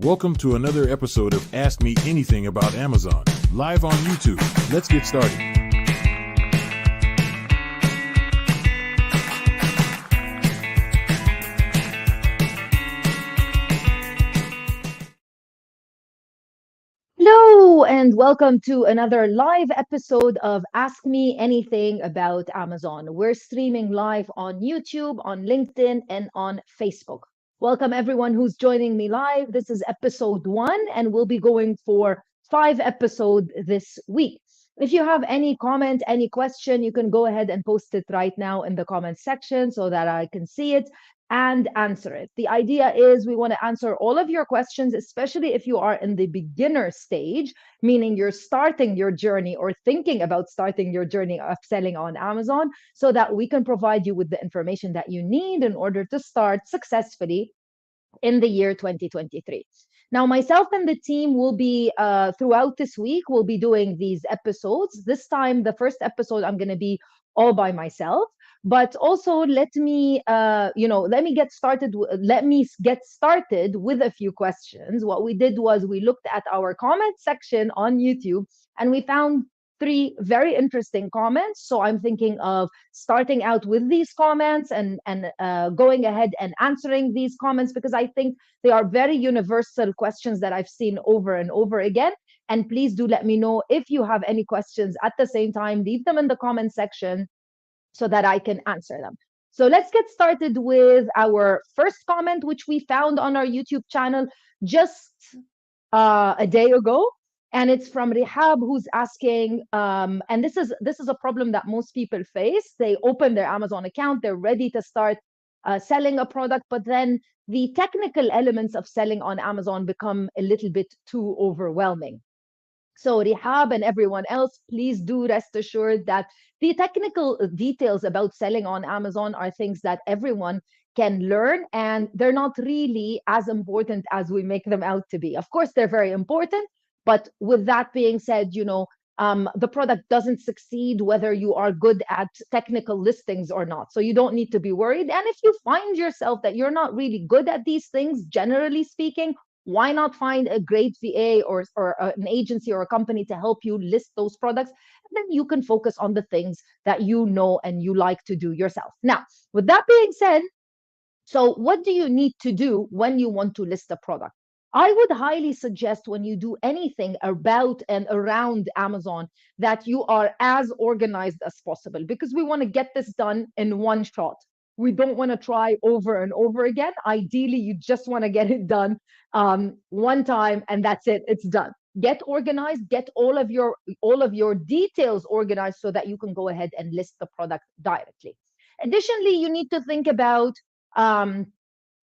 Welcome to another episode of Ask Me Anything About Amazon, live on YouTube. Let's get started. Hello, and welcome to another live episode of Ask Me Anything About Amazon. We're streaming live on YouTube, on LinkedIn, and on Facebook. Welcome, everyone who's joining me live. This is episode 1, and we'll be going for 5 episodes this week. If you have any comment, any question, you can go ahead and post it right now in the comment section so that I can see it and answer it. The idea is we want to answer all of your questions, especially if you are in the beginner stage, meaning you're starting your journey or thinking about starting your journey of selling on Amazon, so that we can provide you with the information that you need in order to start successfully in the year 2023. Now, myself and the team will be, throughout this week, we'll be doing these episodes. This time, the first episode, I'm going to be all by myself. But also, let me get started. Let me get started with a few questions. What we did was we looked at our comment section on YouTube, and we found 3 very interesting comments. So I'm thinking of starting out with these comments and going ahead and answering these comments, because I think they are very universal questions that I've seen over and over again. And please do let me know if you have any questions at the same time. Leave them in the comment section so that I can answer them. So let's get started with our first comment, which we found on our YouTube channel just a day ago. And it's from Rihab, who's asking, and this is a problem that most people face. They open their Amazon account, they're ready to start selling a product, but then the technical elements of selling on Amazon become a little bit too overwhelming. So Rihab and everyone else, please do rest assured that the technical details about selling on Amazon are things that everyone can learn, and they're not really as important as we make them out to be. Of course, they're very important, but with that being said, the product doesn't succeed whether you are good at technical listings or not. So you don't need to be worried. And if you find yourself that you're not really good at these things, generally speaking, why not find a great VA or an agency or a company to help you list those products? And then you can focus on the things that you know and you like to do yourself. Now, with that being said, so what do you need to do when you want to list a product? I would highly suggest when you do anything about and around Amazon that you are as organized as possible, because we want to get this done in one shot. We don't want to try over and over again. Ideally, you just want to get it done one time and that's it. It's done. Get organized, get all of your details organized so that you can go ahead and list the product directly. Additionally, you need to think about um,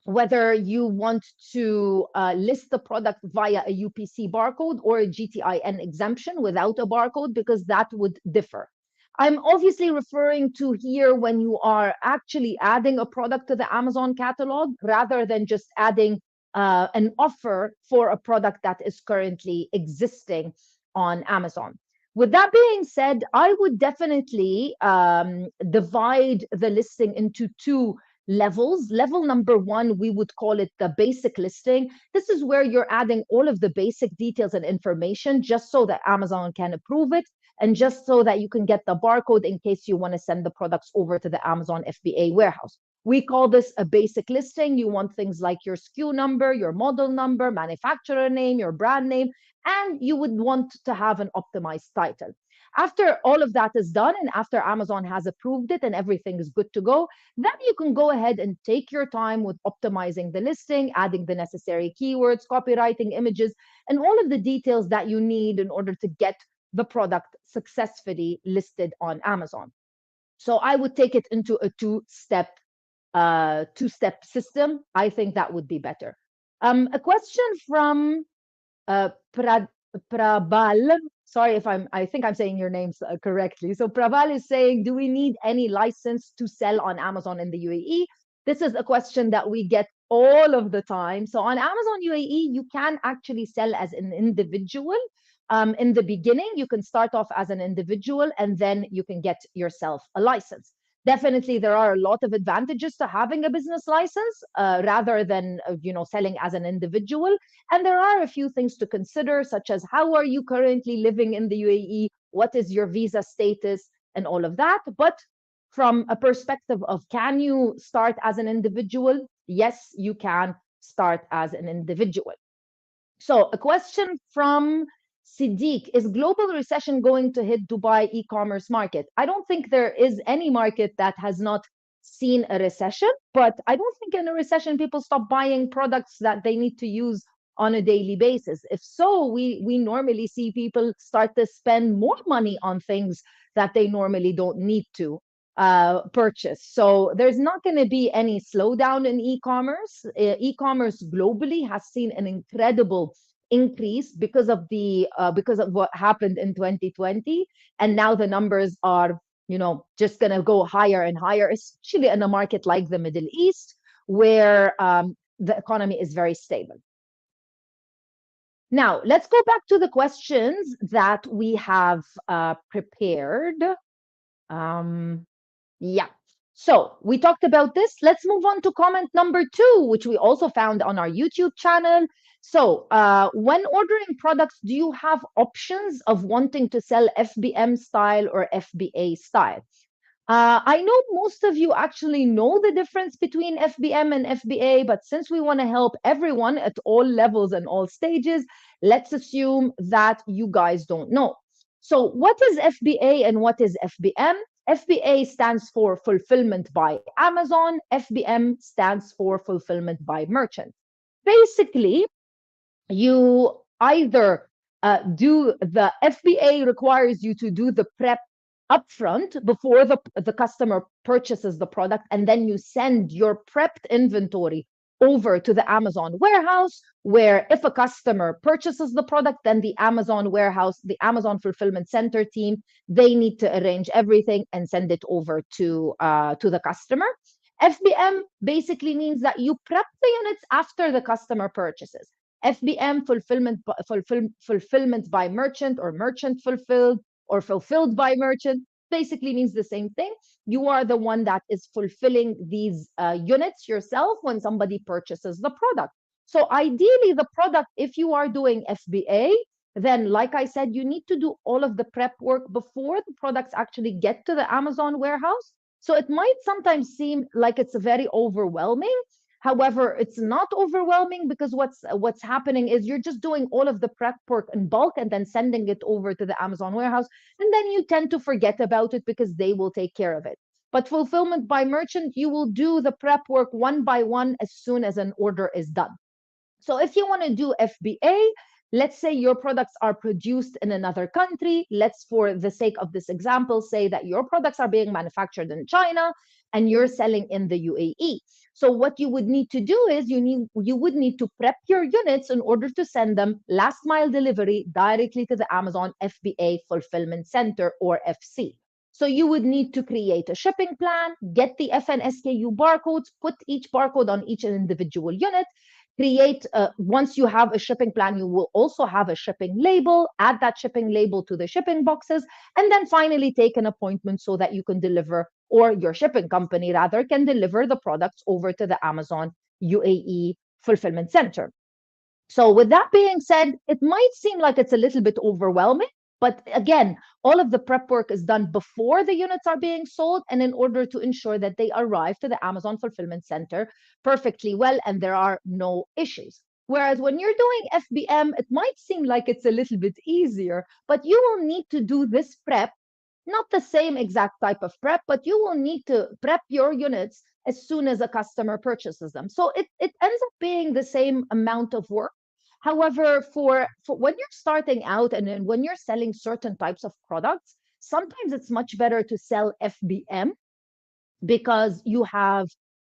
whether you want to list the product via a UPC barcode or a GTIN exemption without a barcode, because that would differ. I'm obviously referring to here when you are actually adding a product to the Amazon catalog rather than just adding an offer for a product that is currently existing on Amazon. With that being said, I would definitely divide the listing into 2 levels. Level number 1, we would call it the basic listing. This is where you're adding all of the basic details and information just so that Amazon can approve it, and just so that you can get the barcode in case you want to send the products over to the Amazon FBA warehouse. We call this a basic listing. You want things like your SKU number, your model number, manufacturer name, your brand name, and you would want to have an optimized title. After all of that is done, and after Amazon has approved it and everything is good to go, then you can go ahead and take your time with optimizing the listing, adding the necessary keywords, copywriting, images, and all of the details that you need in order to get the product successfully listed on Amazon. So I would take it into a two-step system. I think that would be better. A question from Prabal. Sorry if I think I'm saying your names correctly. So Prabal is saying, do we need any license to sell on Amazon in the UAE? This is a question that we get all of the time. So on Amazon UAE, you can actually sell as an individual. In the beginning, you can start off as an individual and then you can get yourself a license. Definitely, there are a lot of advantages to having a business license rather than selling as an individual. And there are a few things to consider, such as how are you currently living in the UAE, what is your visa status, and all of that. But from a perspective of can you start as an individual? Yes, you can start as an individual. So, a question from Siddiq: is global recession going to hit Dubai e-commerce market? I don't think there is any market that has not seen a recession, but I don't think in a recession people stop buying products that they need to use on a daily basis. If so, we normally see people start to spend more money on things that they normally don't need to purchase. So there's not going to be any slowdown in e-commerce. E-commerce globally has seen an incredible increase because of what happened in 2020, and now the numbers are just going to go higher and higher, especially in a market like the Middle East, where the economy is very stable. Now, let's go back to the questions that we have prepared. Yeah. So we talked about this. Let's move on to comment number 2, which we also found on our YouTube channel. So when ordering products, do you have options of wanting to sell FBM style or FBA style? I know most of you actually know the difference between FBM and FBA, but since we want to help everyone at all levels and all stages, let's assume that you guys don't know. So what is FBA and what is FBM? FBA stands for Fulfillment by Amazon. FBM stands for Fulfillment by Merchant. Basically, you either do the FBA requires you to do the prep upfront before the customer purchases the product, and then you send your prepped inventory over to the Amazon warehouse, where if a customer purchases the product, then the Amazon warehouse, the Amazon fulfillment center team, they need to arrange everything and send it over to the customer. FBM basically means that you prep the units after the customer purchases. FBM, fulfillment by merchant, or merchant fulfilled, or fulfilled by merchant, basically means the same thing. You are the one that is fulfilling these units yourself when somebody purchases the product. So ideally, the product, if you are doing FBA, then like I said, you need to do all of the prep work before the products actually get to the Amazon warehouse. So it might sometimes seem like it's very overwhelming. However, it's not overwhelming, because what's happening is you're just doing all of the prep work in bulk and then sending it over to the Amazon warehouse. And then you tend to forget about it because they will take care of it. But fulfillment by merchant, you will do the prep work one by one as soon as an order is done. So if you want to do FBA, let's say your products are produced in another country. Let's, for the sake of this example, say that your products are being manufactured in China and you're selling in the UAE. So what you would need to do is you would need to prep your units in order to send them last mile delivery directly to the Amazon FBA Fulfillment Center, or FC. So you would need to create a shipping plan, get the FNSKU barcodes, put each barcode on each individual unit, create, once you have a shipping plan, you will also have a shipping label, add that shipping label to the shipping boxes, and then finally take an appointment so that you can deliver, or your shipping company rather, can deliver the products over to the Amazon UAE Fulfillment Center. So with that being said, it might seem like it's a little bit overwhelming, but again, all of the prep work is done before the units are being sold, and in order to ensure that they arrive to the Amazon Fulfillment Center perfectly well and there are no issues. Whereas when you're doing FBM, it might seem like it's a little bit easier, but you will need to do this prep, not the same exact type of prep, but you will need to prep your units as soon as a customer purchases them. So it ends up being the same amount of work. However, for when you're starting out and then when you're selling certain types of products, sometimes it's much better to sell FBM, because you have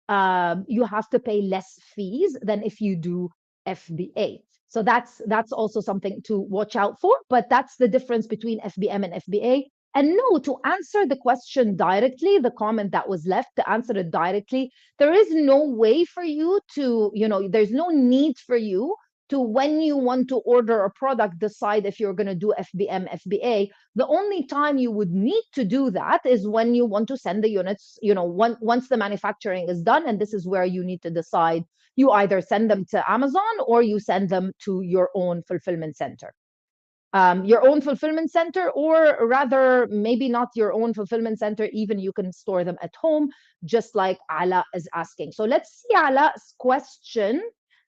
to pay less fees than if you do FBA. So that's also something to watch out for. But that's the difference between FBM and FBA. And no, to answer the question directly, the comment that was left, to answer it directly, there is no way for you to, there's no need for you to when you want to order a product, decide if you're going to do FBM, FBA. The only time you would need to do that is when you want to send the units, once the manufacturing is done. And this is where you need to decide. You either send them to Amazon or you send them to your own fulfillment center. Your own fulfillment center, or rather, maybe not your own fulfillment center, even you can store them at home, just like Ala is asking. So let's see Ala's question.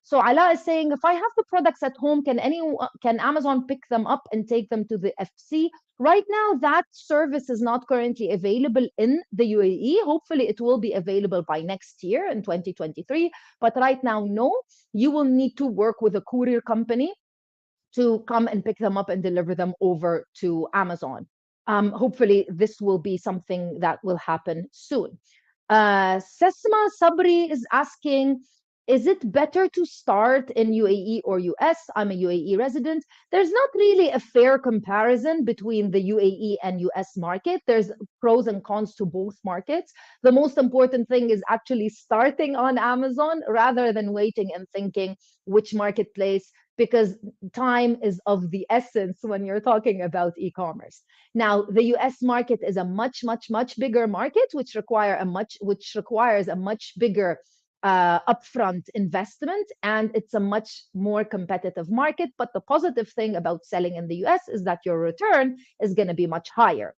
So Ala is saying, if I have the products at home, can Amazon pick them up and take them to the FC? Right now, that service is not currently available in the UAE. Hopefully, it will be available by next year in 2023. But right now, no. You will need to work with a courier company to come and pick them up and deliver them over to Amazon. Hopefully, this will be something that will happen soon. Sesma Sabri is asking, is it better to start in UAE or US? I'm a UAE resident. There's not really a fair comparison between the UAE and US market. There's pros and cons to both markets. The most important thing is actually starting on Amazon rather than waiting and thinking which marketplace, because time is of the essence when you're talking about e-commerce. Now, the US market is a much, much, much bigger market, which requires a much bigger upfront investment, and it's a much more competitive market. But the positive thing about selling in the US is that your return is going to be much higher,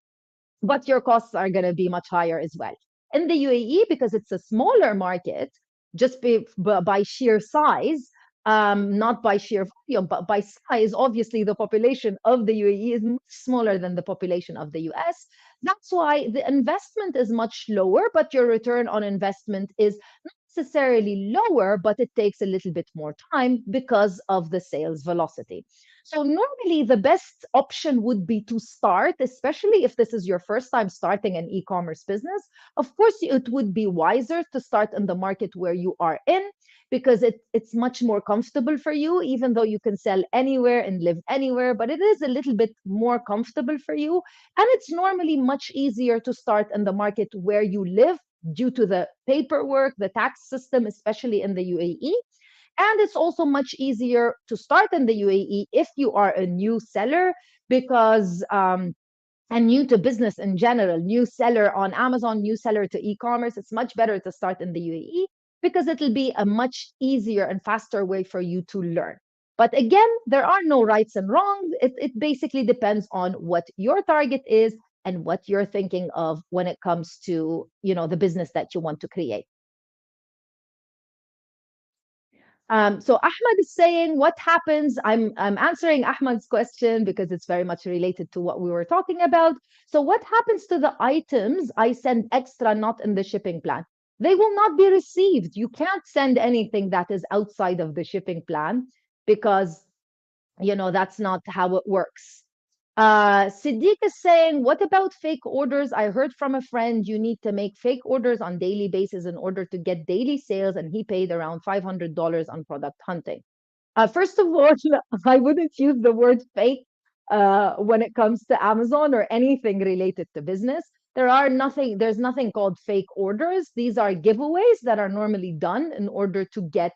but your costs are going to be much higher as well. In the UAE, because it's a smaller market, just by sheer size, not by sheer volume, but by size, obviously the population of the UAE is much smaller than the population of the US. That's why the investment is much lower, but your return on investment is not necessarily lower, but it takes a little bit more time because of the sales velocity. So normally the best option would be to start, especially if this is your first time starting an e-commerce business. Of course, it would be wiser to start in the market where you are in, because it's much more comfortable for you, even though you can sell anywhere and live anywhere, but it is a little bit more comfortable for you. And it's normally much easier to start in the market where you live due to the paperwork, the tax system, especially in the UAE. And it's also much easier to start in the UAE if you are a new seller, because and new to business in general, new seller on Amazon, new seller to e-commerce, it's much better to start in the UAE because it'll be a much easier and faster way for you to learn. But again, there are no rights and wrongs. It basically depends on what your target is and what you're thinking of when it comes to, the business that you want to create. So Ahmad is saying, what happens? I'm answering Ahmad's question because it's very much related to what we were talking about. So what happens to the items I send extra not in the shipping plan? They will not be received. You can't send anything that is outside of the shipping plan because, that's not how it works. Siddiq is saying, what about fake orders? I heard from a friend you need to make fake orders on daily basis in order to get daily sales, and he paid around $500 on product hunting. First of all, I wouldn't use the word fake when it comes to Amazon or anything related to business. There's nothing called fake orders. These are giveaways that are normally done in order to get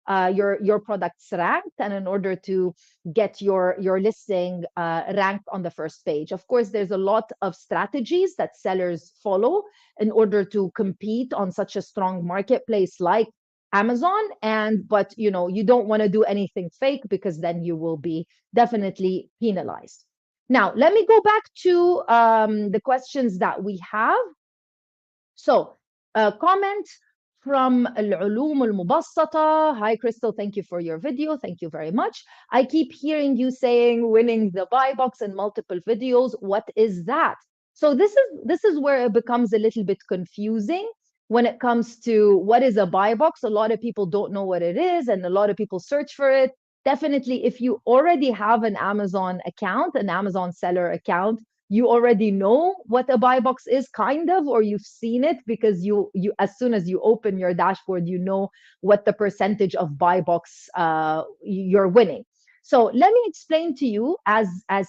your products ranked and in order to get your listing ranked on the first page. Of course, there's a lot of strategies that sellers follow in order to compete on such a strong marketplace like Amazon, but you don't want to do anything fake because then you will be definitely penalized. Now, let me go back to the questions that we have. So, comment from Al-Ulum Al-Mubassata. Hi, Crystal. Thank you for your video. Thank you very much. I keep hearing you saying winning the buy box in multiple videos. What is that? So this is where it becomes a little bit confusing when it comes to what is a buy box. A lot of people don't know what it is, and a lot of people search for it. Definitely, if you already have an Amazon account, an Amazon seller account, you already know what a buy box is, kind of, or you've seen it because you as soon as you open your dashboard, you know what the percentage of buy box you're winning. So let me explain to you as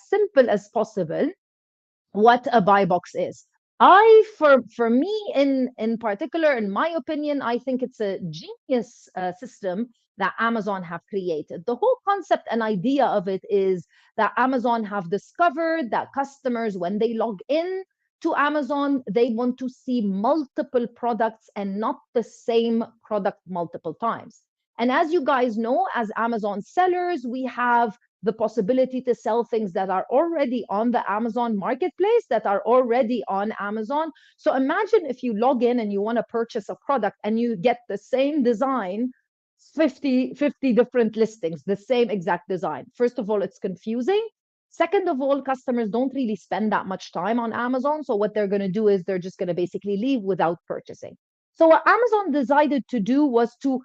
simple as possible what a buy box is. For me in particular, in my opinion, I think it's a genius system that Amazon have created. The whole concept and idea of it is that Amazon have discovered that customers, when they log in to Amazon, they want to see multiple products and not the same product multiple times. And as you guys know, as Amazon sellers, we have the possibility to sell things that are already on the Amazon marketplace, that are already on Amazon. So imagine if you log in and you want to purchase a product and you get the same design, 50 different listings, the same exact design. First of all, it's confusing. Second of all, customers don't really spend that much time on Amazon. So what they're going to do is they're just going to basically leave without purchasing. So what Amazon decided to do was to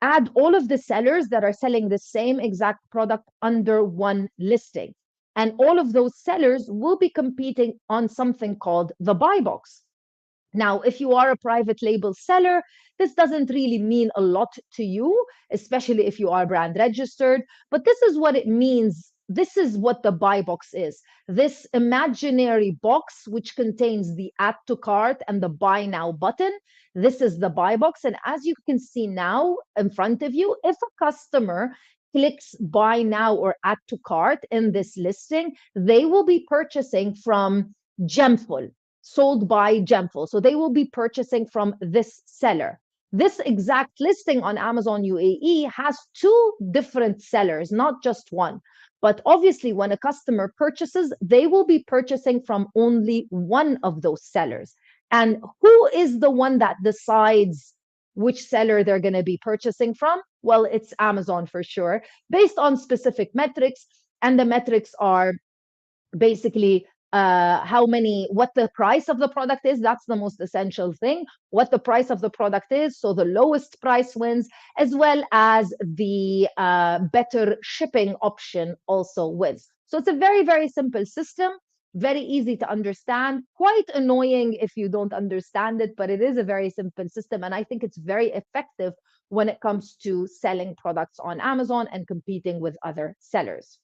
add all of the sellers that are selling the same exact product under one listing. And all of those sellers will be competing on something called the buy box. Now, if you are a private label seller, this doesn't really mean a lot to you, especially if you are brand registered, but this is what it means. This is what the buy box is. This imaginary box, which contains the add to cart and the buy now button. This is the buy box. And as you can see now in front of you, if a customer clicks buy now or add to cart in this listing, they will be purchasing from Gemful, sold by Gemful. So they will be purchasing from this seller. This exact listing on Amazon UAE has two different sellers, not just one. But obviously, when a customer purchases, they will be purchasing from only one of those sellers. And who is the one that decides which seller they're going to be purchasing from? Well, it's Amazon for sure, based on specific metrics. And the metrics are basically what the price of the product is. That's the most essential thing, what the price of the product is. So the lowest price wins, as well as the better shipping option also wins. So it's a very, very simple system, very easy to understand, quite annoying if you don't understand it, but it is a very simple system. And I think it's very effective when it comes to selling products on Amazon and competing with other sellers.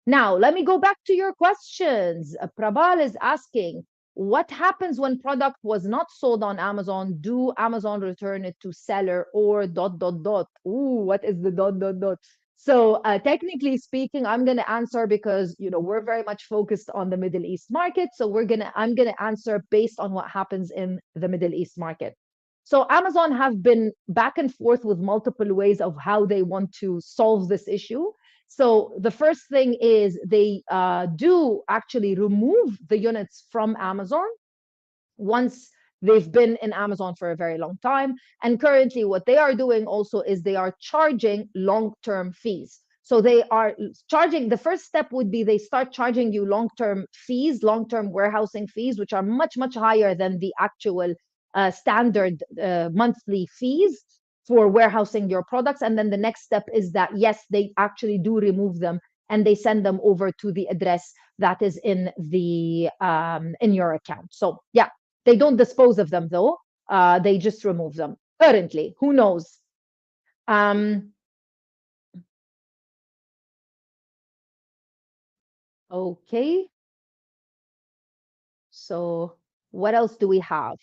Now, let me go back to your questions. Prabal is asking, what happens when product was not sold on Amazon? Do Amazon return it to seller or dot, dot, dot? Ooh, what is the dot, dot, dot? So technically speaking, I'm going to answer because, we're very much focused on the Middle East market. So I'm going to answer based on what happens in the Middle East market. So Amazon have been back and forth with multiple ways of how they want to solve this issue. So the first thing is they do actually remove the units from Amazon once they've been in Amazon for a very long time. And currently what they are doing also is they are charging long-term fees. So they are charging, the first step would be they start charging you long-term fees, long-term warehousing fees, which are much, much higher than the actual standard monthly fees for warehousing your products. And then the next step is that, yes, they actually do remove them and they send them over to the address that is in your account. So yeah, they don't dispose of them though. They just remove them currently. Who knows? Okay. So what else do we have?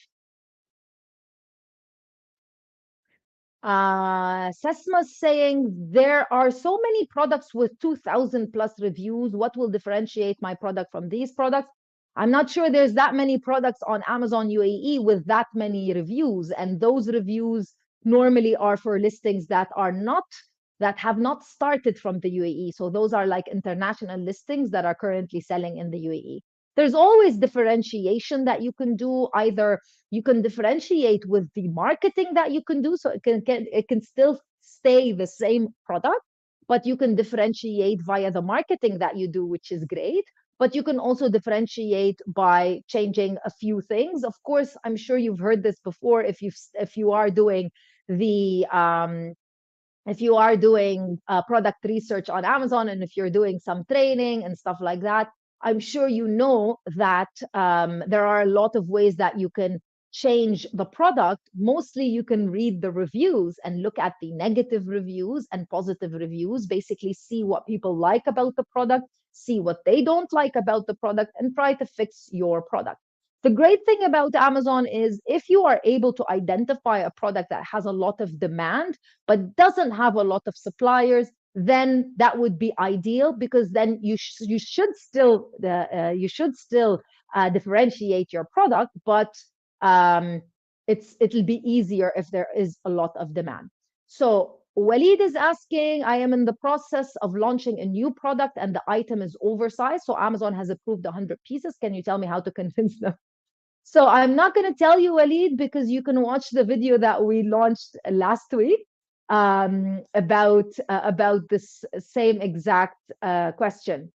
Sesma's saying there are so many products with 2,000 plus reviews. What will differentiate my product from these products? I'm not sure there's that many products on Amazon UAE with that many reviews. And those reviews normally are for listings that have not started from the UAE. So those are like international listings that are currently selling in the UAE. There's always differentiation that you can do. Either you can differentiate with the marketing that you can do, so it can still stay the same product, but you can differentiate via the marketing that you do, which is great. But you can also differentiate by changing a few things. Of course, I'm sure you've heard this before. If you are doing the if you are doing product research on Amazon, and if you're doing some training and stuff like that, I'm sure you know that there are a lot of ways that you can change the product. Mostly you can read the reviews and look at the negative reviews and positive reviews, basically see what people like about the product, see what they don't like about the product, and try to fix your product. The great thing about Amazon is if you are able to identify a product that has a lot of demand but doesn't have a lot of suppliers, then that would be ideal, because then you should still differentiate your product, but um, it'll be easier if there is a lot of demand. So Walid is asking, I am in the process of launching a new product and the item is oversized. So Amazon has approved 100 pieces. Can you tell me how to convince them? So I'm not going to tell you, Walid, because you can watch the video that we launched last week about this same exact question.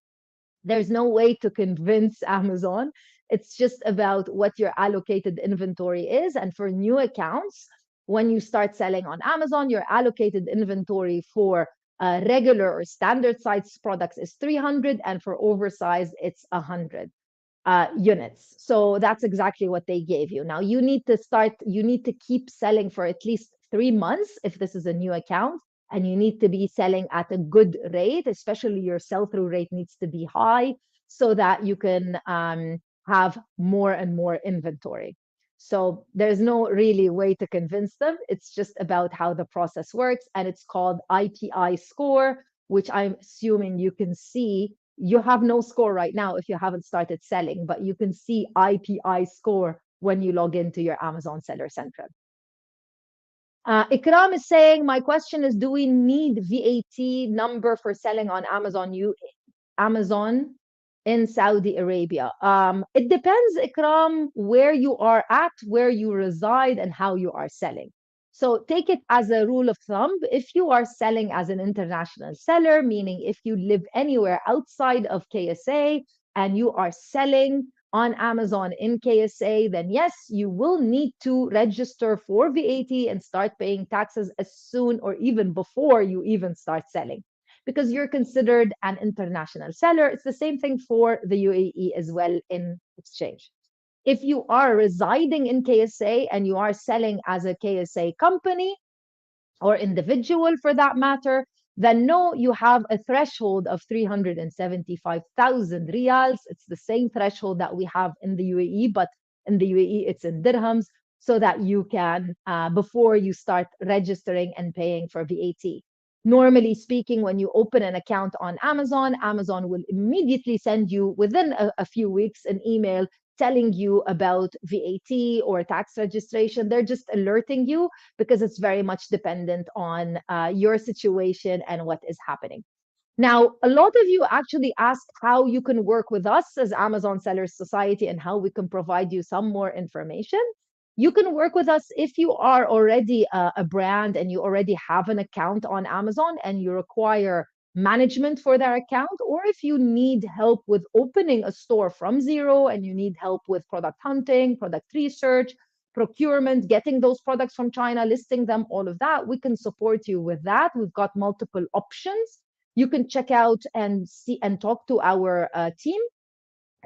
There's no way to convince Amazon. It's just about what your allocated inventory is. And for new accounts, when you start selling on Amazon, your allocated inventory for regular or standard size products is 300, and for oversized, it's 100 units. So that's exactly what they gave you. Now you need to keep selling for at least 3 months if this is a new account, and you need to be selling at a good rate, especially your sell-through rate needs to be high so that you can have more and more inventory. So there's no really way to convince them. It's just about how the process works, and it's called IPI score, which I'm assuming you can see. You have no score right now if you haven't started selling, but you can see IPI score when you log into your Amazon Seller Central. Ikram is saying, my question is, do we need VAT number for selling on Amazon in Saudi Arabia? It depends, Ikram, where you are at, where you reside, and how you are selling. So take it as a rule of thumb. If you are selling as an international seller, meaning if you live anywhere outside of KSA and you are selling on Amazon in KSA, then yes, you will need to register for VAT and start paying taxes as soon or even before you even start selling, because you're considered an international seller. It's the same thing for the UAE as well in exchange. If you are residing in KSA and you are selling as a KSA company or individual for that matter, then no, you have a threshold of 375,000 riyals. It's the same threshold that we have in the UAE, but in the UAE it's in dirhams, so that you can, before you start registering and paying for VAT. Normally speaking, when you open an account on Amazon, Amazon will immediately send you within a few weeks an email telling you about VAT or tax registration. They're just alerting you because it's very much dependent on your situation and what is happening. Now, a lot of you actually asked how you can work with us as Amazon Sellers Society and how we can provide you some more information. You can work with us if you are already a brand and you already have an account on Amazon and you require management for their account, or if you need help with opening a store from zero and you need help with product hunting, product research, procurement, getting those products from China, listing them, all of that, we can support you with that. We've got multiple options. You can check out and see and talk to our team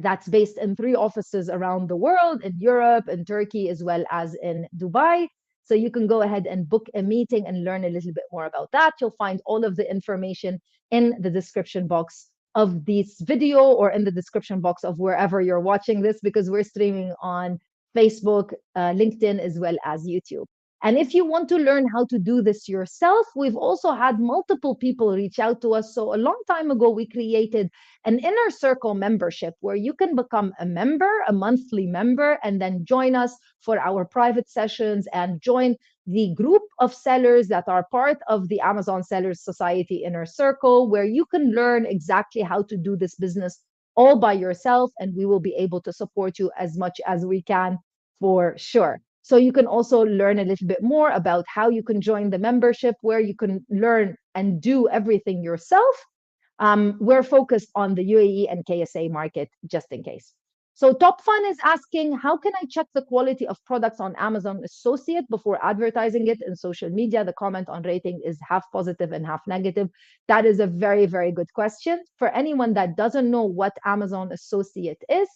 that's based in 3 offices around the world, in Europe, in Turkey, as well as in Dubai. So you can go ahead and book a meeting and learn a little bit more about that. You'll find all of the information in the description box of this video or in the description box of wherever you're watching this, because we're streaming on Facebook, LinkedIn, as well as YouTube. And if you want to learn how to do this yourself, we've also had multiple people reach out to us. So a long time ago, we created an inner circle membership where you can become a member, a monthly member, and then join us for our private sessions and join the group of sellers that are part of the Amazon Sellers Society inner circle, where you can learn exactly how to do this business all by yourself, and we will be able to support you as much as we can for sure. So you can also learn a little bit more about how you can join the membership, where you can learn and do everything yourself. We're focused on the UAE and KSA market just in case. So Top Fun is asking, how can I check the quality of products on Amazon Associate before advertising it in social media? The comment on rating is half positive and half negative. That is a very, very good question. For anyone that doesn't know what Amazon Associate is,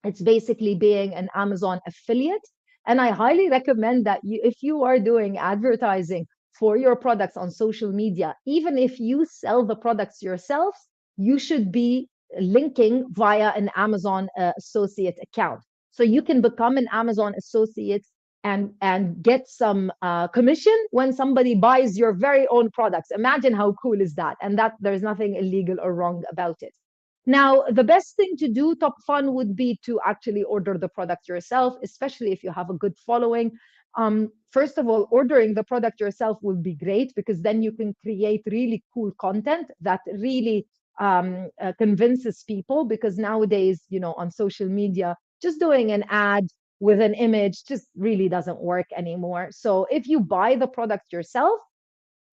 it's basically being an Amazon affiliate. And I highly recommend that if you are doing advertising for your products on social media, even if you sell the products yourself, you should be linking via an Amazon associate account. So you can become an Amazon associate and get some commission when somebody buys your very own products. Imagine how cool is that? And that there's nothing illegal or wrong about it. Now, the best thing to do, top fun, would be to actually order the product yourself, especially if you have a good following. First of all, ordering the product yourself will be great because then you can create really cool content that really convinces people. Because nowadays, on social media, just doing an ad with an image just really doesn't work anymore. So if you buy the product yourself,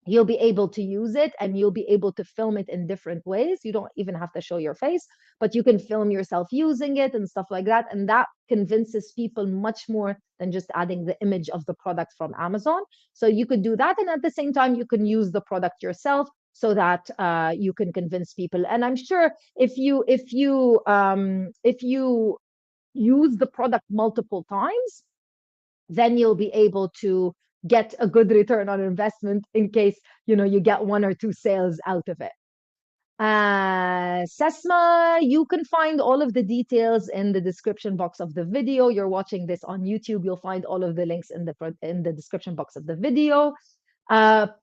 you'll be able to use it and you'll be able to film it in different ways. You don't even have to show your face, but you can film yourself using it and stuff like that. And that convinces people much more than just adding the image of the product from Amazon. So you could do that. And at the same time, you can use the product yourself so that you can convince people. And I'm sure if you use the product multiple times, then you'll be able to get a good return on investment in case you get one or two sales out of it. Sesma, you can find all of the details in the description box of the video. You're watching this on YouTube. You'll find all of the links in the description box of the video.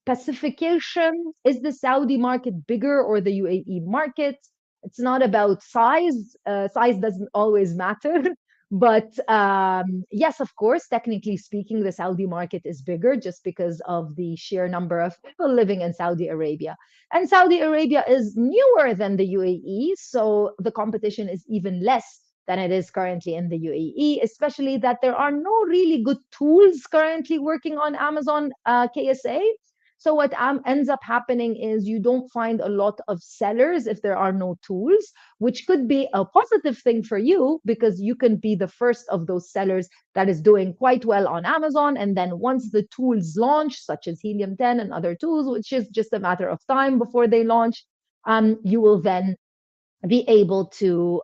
Pacification, is the Saudi market bigger or the UAE market? It's not about size. Size doesn't always matter. But yes, of course, technically speaking, the Saudi market is bigger just because of the sheer number of people living in Saudi Arabia. And Saudi Arabia is newer than the UAE, so the competition is even less than it is currently in the UAE, especially that there are no really good tools currently working on Amazon KSA. So what ends up happening is you don't find a lot of sellers if there are no tools, which could be a positive thing for you because you can be the first of those sellers that is doing quite well on Amazon. And then once the tools launch, such as Helium 10 and other tools, which is just a matter of time before they launch, you will then be able to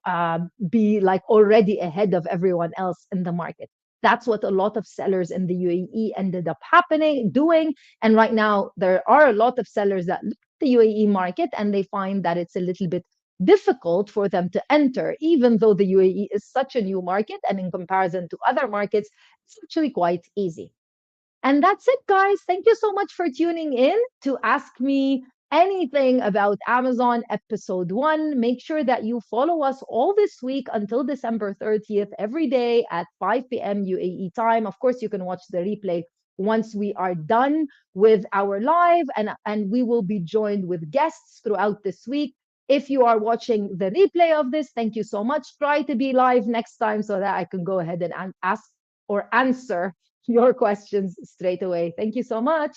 be like already ahead of everyone else in the market. That's what a lot of sellers in the UAE ended up doing. And right now, there are a lot of sellers that look at the UAE market and they find that it's a little bit difficult for them to enter, even though the UAE is such a new market. And in comparison to other markets, it's actually quite easy. And that's it, guys. Thank you so much for tuning in to Ask Me Anything About Amazon episode 1. Make sure that you follow us all this week until December 30th, every day at 5 p.m. UAE time. Of course, you can watch the replay once we are done with our live, and we will be joined with guests throughout this week. If you are watching the replay of this, thank you so much. Try to be live next time so that I can go ahead and ask or answer your questions straight away. Thank you so much.